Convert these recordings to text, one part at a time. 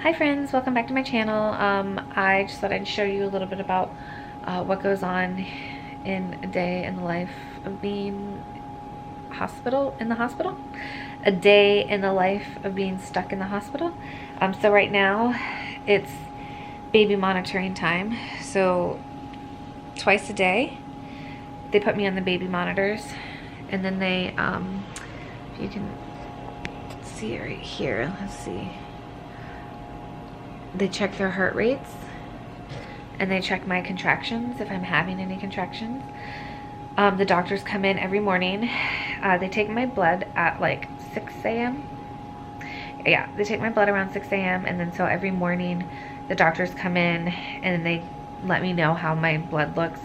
Hi friends, welcome back to my channel. I just thought I'd show you a little bit about what goes on in a day in the life of being in the hospital. A day in the life of being stuck in the hospital. So right now it's baby monitoring time. So twice a day they put me on the baby monitors, and then they, if you can see right here, let's see. They check their heart rates and they check my contractions, if I'm having any contractions. The doctors come in every morning. They take my blood at like 6 a.m. Yeah, they take my blood around 6 a.m. and then so every morning the doctors come in and they let me know how my blood looks.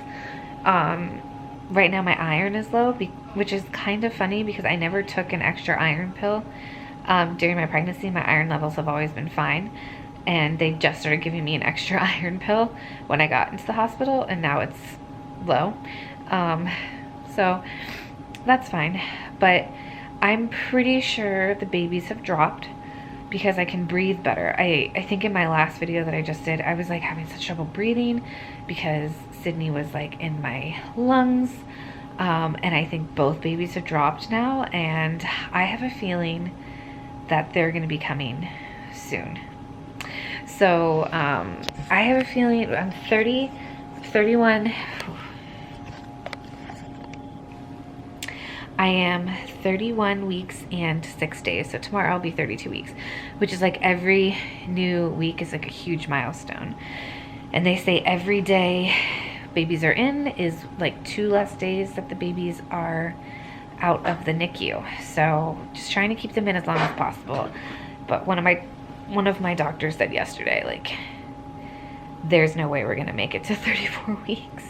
Right now my iron is low, which is kind of funny because I never took an extra iron pill. During my pregnancy, my iron levels have always been fine. And they just started giving me an extra iron pill when I got into the hospital, and now it's low. So that's fine. But I'm pretty sure the babies have dropped because I can breathe better. I think in my last video that I just did, I was like having such trouble breathing because Sydney was like in my lungs. And I think both babies have dropped now, and I have a feeling that they're going to be coming soon. So I have a feeling I'm 31. I am 31 weeks and 6 days. So tomorrow I'll be 32 weeks, which is like every new week is like a huge milestone. And they say every day babies are in is like 2 less days that the babies are out of the NICU. So just trying to keep them in as long as possible. But one of my doctors said yesterday, like, there's no way we're gonna make it to 34 weeks.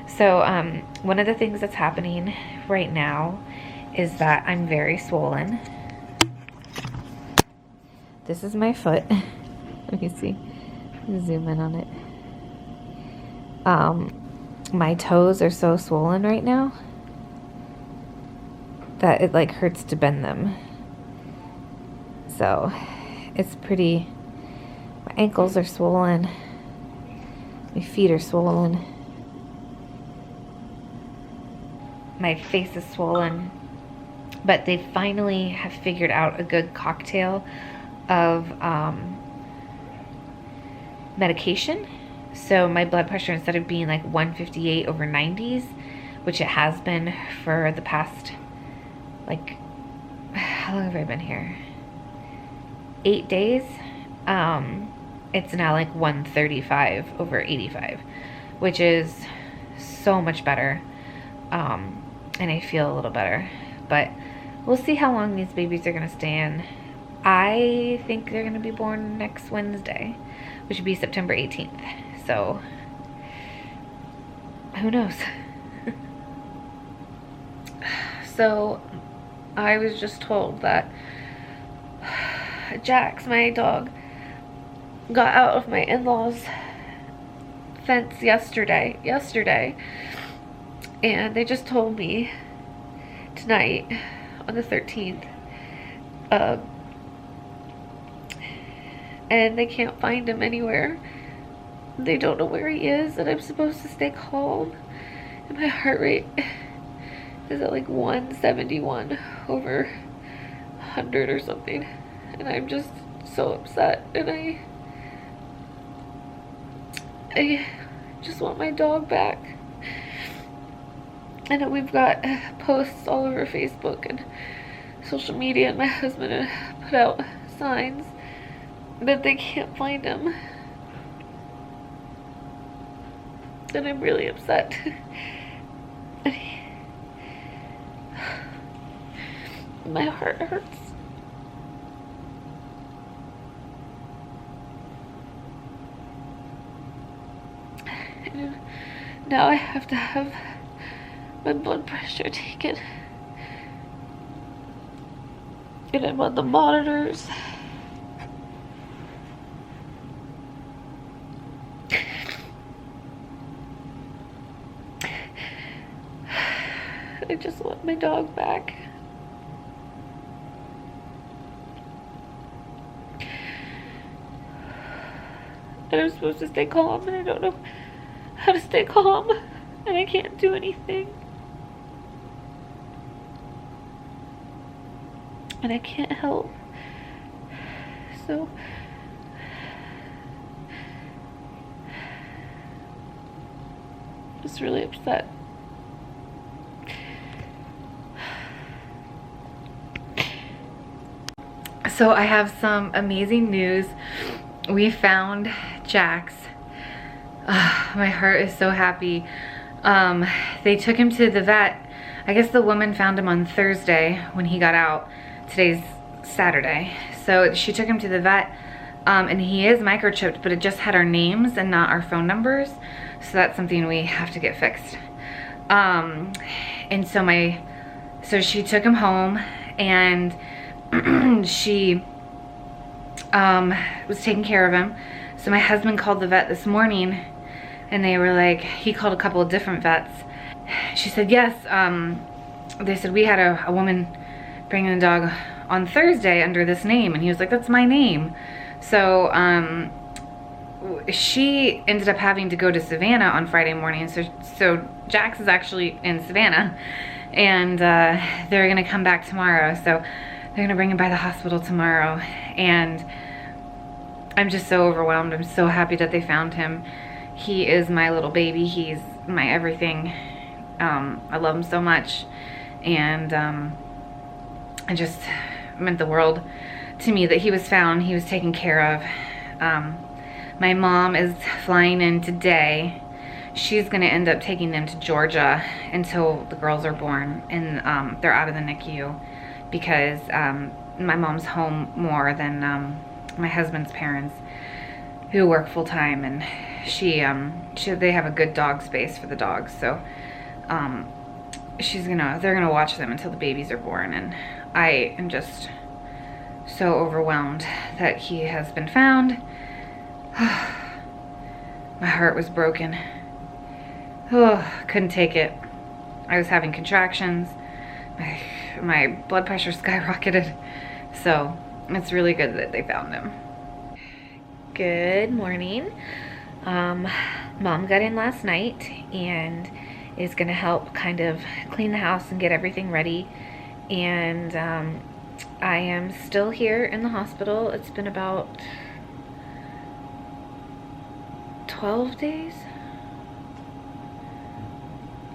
So one of the things that's happening right now is that I'm very swollen. This is my foot. Let me see. Zoom in on it. My toes are so swollen right now that it like hurts to bend them. So it's pretty, my ankles are swollen, my feet are swollen, my face is swollen, but they finally have figured out a good cocktail of medication. So my blood pressure, instead of being like 158/90s, which it has been for the past, like, how long have I been here? 8 days, it's now like 135/85, which is so much better. And I feel a little better, but we'll see how long these babies are gonna stay in. I think they're gonna be born next Wednesday, which would be September 18th. So who knows? So I was just told that Jax, my dog, got out of my in-laws' fence yesterday, and they just told me tonight on the 13th, and they can't find him anywhere. They don't know where he is, and I'm supposed to stay calm, and my heart rate is at like 171/100 or something. And I'm just so upset, and I just want my dog back. I know we've got posts all over Facebook and social media, and my husband put out signs, but they can't find him. And I'm really upset. My heart hurts. And now I have to have my blood pressure taken, and I'm on the monitors. I just want my dog back. And I'm supposed to stay calm, and I don't know how to stay calm, and I can't do anything. And I can't help. So just really upset. So I have some amazing news. We found Jax. My heart is so happy. They took him to the vet. I guess the woman found him on Thursday when he got out. Today's Saturday. So she took him to the vet, and he is microchipped, but it just had our names and not our phone numbers. So that's something we have to get fixed. And so she took him home, and she was taking care of him. So my husband called the vet this morning, and they were like, he called a couple of different vets. She said, yes, they said we had a woman bringing the dog on Thursday under this name, and he was like, that's my name. So she ended up having to go to Savannah on Friday morning. So Jax is actually in Savannah, and they're gonna come back tomorrow. So they're gonna bring him by the hospital tomorrow, and I'm just so overwhelmed. I'm so happy that they found him. He is my little baby. He's my everything. I love him so much, and it just meant the world to me that he was found, he was taken care of. My mom is flying in today. She's gonna end up taking them to Georgia until the girls are born, and they're out of the NICU, because my mom's home more than my husband's parents, who work full-time, and they have a good dog space for the dogs. So they're gonna watch them until the babies are born, and I am just so overwhelmed that he has been found. My heart was broken. Oh, couldn't take it. I was having contractions. My blood pressure skyrocketed. So it's really good that they found him. Good morning. Mom got in last night and is gonna help kind of clean the house and get everything ready. And I am still here in the hospital. It's been about 12 days?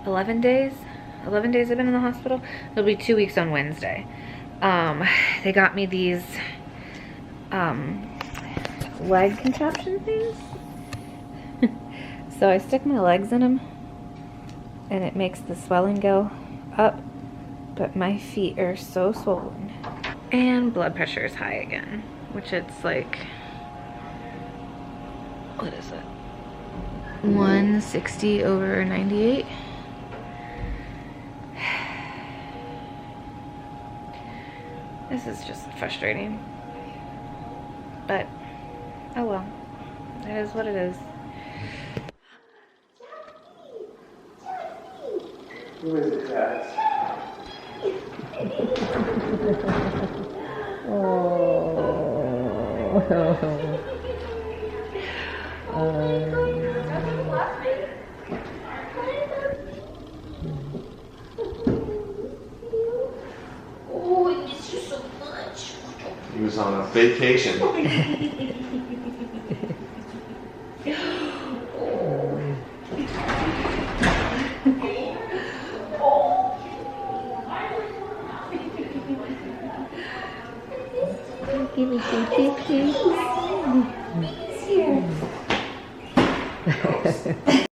11 days? 11 days I've been in the hospital. It'll be 2 weeks on Wednesday. They got me these leg contraption things. So I stick my legs in them, and it makes the swelling go up, but my feet are so swollen. And blood pressure is high again, which it's like, what is it? 160 over 98. This is just frustrating, but oh well, it is what it is. Who is it, Jax? Oh, I miss you so much. He was on a vacation. Give me some kisses.